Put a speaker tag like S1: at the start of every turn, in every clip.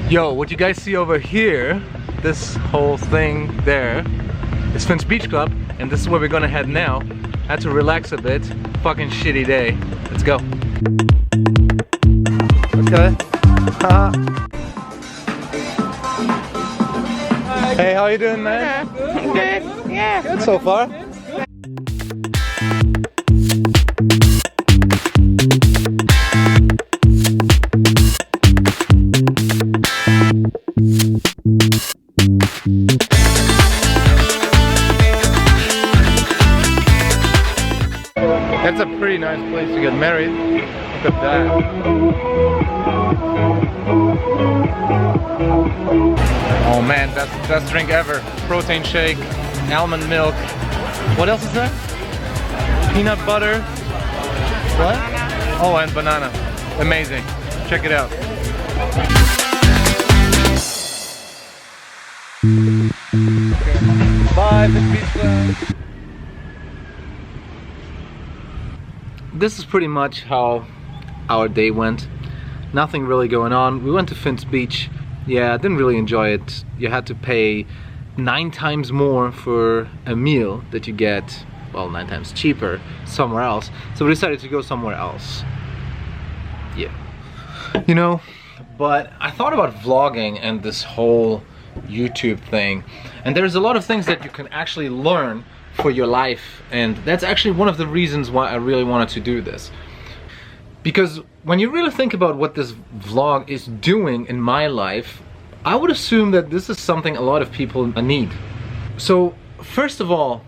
S1: Yo, what you guys see over here, this whole thing there, is Finn's Beach Club, and this is where we're gonna head now. I had to relax a bit. Fucking shitty day. Let's go. Let's go. Hey, how you doing, man?
S2: Good. Yeah.
S1: Good so far. That's a pretty nice place to get married. Look at that. Oh man, that's the best drink ever. Protein shake, almond milk. What else is there? Peanut butter. What? Oh, and banana. Amazing. Check it out. Bye, Finn's Beach Club. This is pretty much how our day went. Nothing really going on. We went to Finn's Beach. Yeah, I didn't really enjoy it. You had to pay 9 times more for a meal that you get, well, 9 times cheaper somewhere else. So we decided to go somewhere else. Yeah. You know, but I thought about vlogging and this whole YouTube thing. And there's a lot of things that you can actually learn for your life, and that's actually one of the reasons why I really wanted to do this. Because when you really think about what this vlog is doing in my life, I would assume that this is something a lot of people need. So first of all,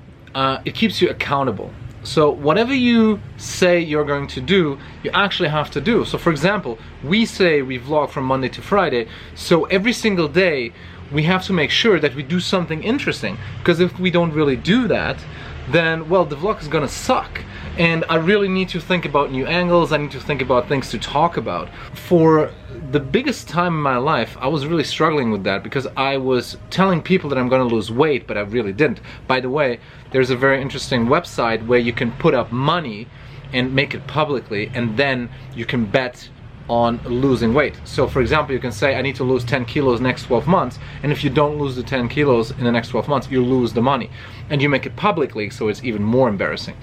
S1: it keeps you accountable. So whatever you say you're going to do, you actually have to do. So for example, we say we vlog from Monday to Friday, so every single day we have to make sure that we do something interesting, because if we don't really do that, then, well, the vlog is gonna suck. And I really need to think about new angles, I need to think about things to talk about. For the biggest time in my life, I was really struggling with that, because I was telling people that I'm gonna lose weight, but I really didn't. By the way, there's a very interesting website where you can put up money and make it publicly, and then you can bet on losing weight. So for example, you can say I need to lose 10 kilos next 12 months, and if you don't lose the 10 kilos in the next 12 months, you lose the money. And you make it publicly, so it's even more embarrassing.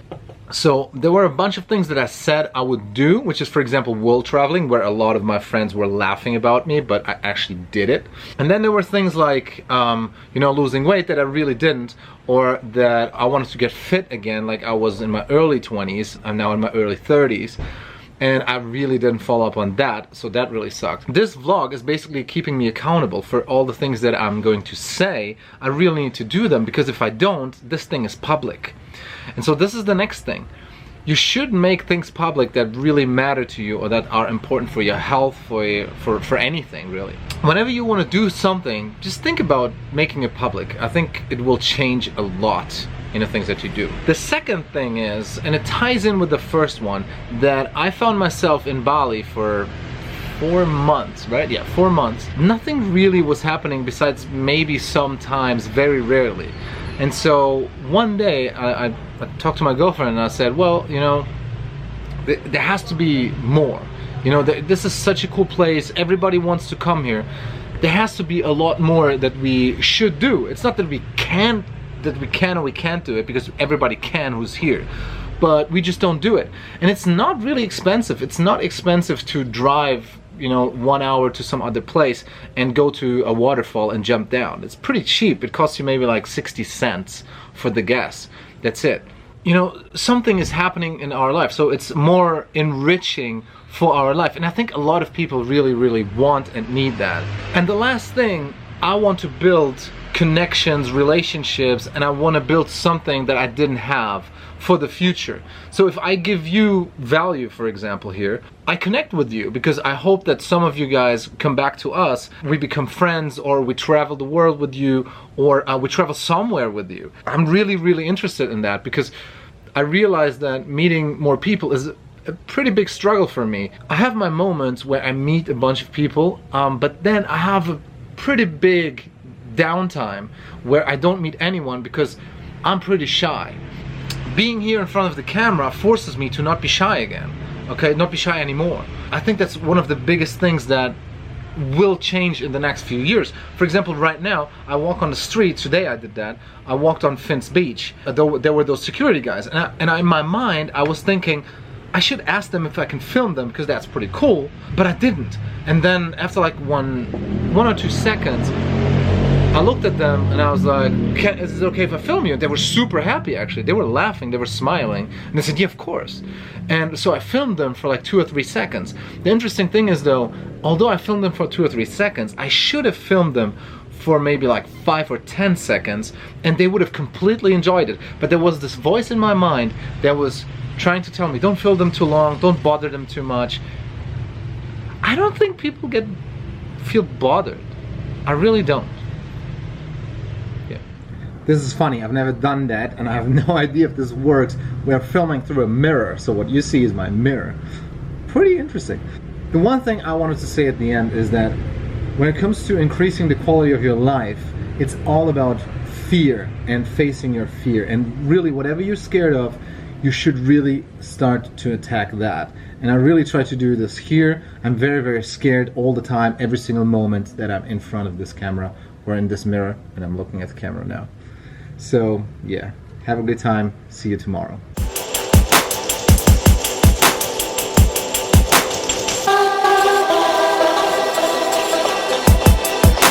S1: So there were a bunch of things that I said I would do, which is, for example, world traveling, where a lot of my friends were laughing about me, but I actually did it. And then there were things like, you know, losing weight that I really didn't, or that I wanted to get fit again, like I was in my early 20s, I'm now in my early 30s. And I really didn't follow up on that, so that really sucked. This vlog is basically keeping me accountable for all the things that I'm going to say. I really need to do them, because if I don't, this thing is public. And so this is the next thing. You should make things public that really matter to you, or that are important for your health, for anything really. Whenever you want to do something, just think about making it public. I think it will change a lot in the things that you do. The second thing is, and it ties in with the first one, that I found myself in Bali for 4 months, right? Yeah, 4 months. Nothing really was happening besides maybe sometimes, very rarely. And so one day I talked to my girlfriend and I said, well, you know, there has to be more. You know, this is such a cool place, everybody wants to come here. There has to be a lot more that we should do. It's not that we can or we can't do it, because everybody can who's here, but we just don't do it. And it's not really expensive. It's not expensive to drive, you know, 1 hour to some other place and go to a waterfall and jump down. It's pretty cheap. It costs you maybe like 60 cents for the gas. That's it. You know, something is happening in our life, so it's more enriching for our life. And I think a lot of people really, really want and need that. And the last thing, I want to build connections, relationships, and I want to build something that I didn't have for the future. So if I give you value, for example, here, I connect with you because I hope that some of you guys come back to us, we become friends, or we travel the world with you, or we travel somewhere with you. I'm really, really interested in that, because I realize that meeting more people is a pretty big struggle for me. I have my moments where I meet a bunch of people, but then I have a pretty big downtime where I don't meet anyone because I'm pretty shy. Being here in front of the camera forces me to not be shy again, okay? Not be shy anymore. I think that's one of the biggest things that will change in the next few years. For example, right now, I walk on the street, today I did that, I walked on Finn's Beach, there were those security guys, and in my mind, I was thinking, I should ask them if I can film them, because that's pretty cool, but I didn't. And then after like one or 2 seconds, I looked at them and I was like, is it okay if I film you? They were super happy actually. They were laughing, they were smiling. And they said, yeah, of course. And so I filmed them for like 2 or 3 seconds. The interesting thing is though, although I filmed them for 2 or 3 seconds, I should have filmed them for maybe like 5 or 10 seconds and they would have completely enjoyed it. But there was this voice in my mind that was trying to tell me, don't film them too long, don't bother them too much. I don't think people feel bothered. I really don't. This is funny, I've never done that and I have no idea if this works. We're filming through a mirror, so what you see is my mirror. Pretty interesting. The one thing I wanted to say at the end is that when it comes to increasing the quality of your life, it's all about fear and facing your fear. And really, whatever you're scared of, you should really start to attack that. And I really try to do this here. I'm very, very scared all the time, every single moment that I'm in front of this camera or in this mirror, and I'm looking at the camera now. So yeah, have a good time. See you tomorrow.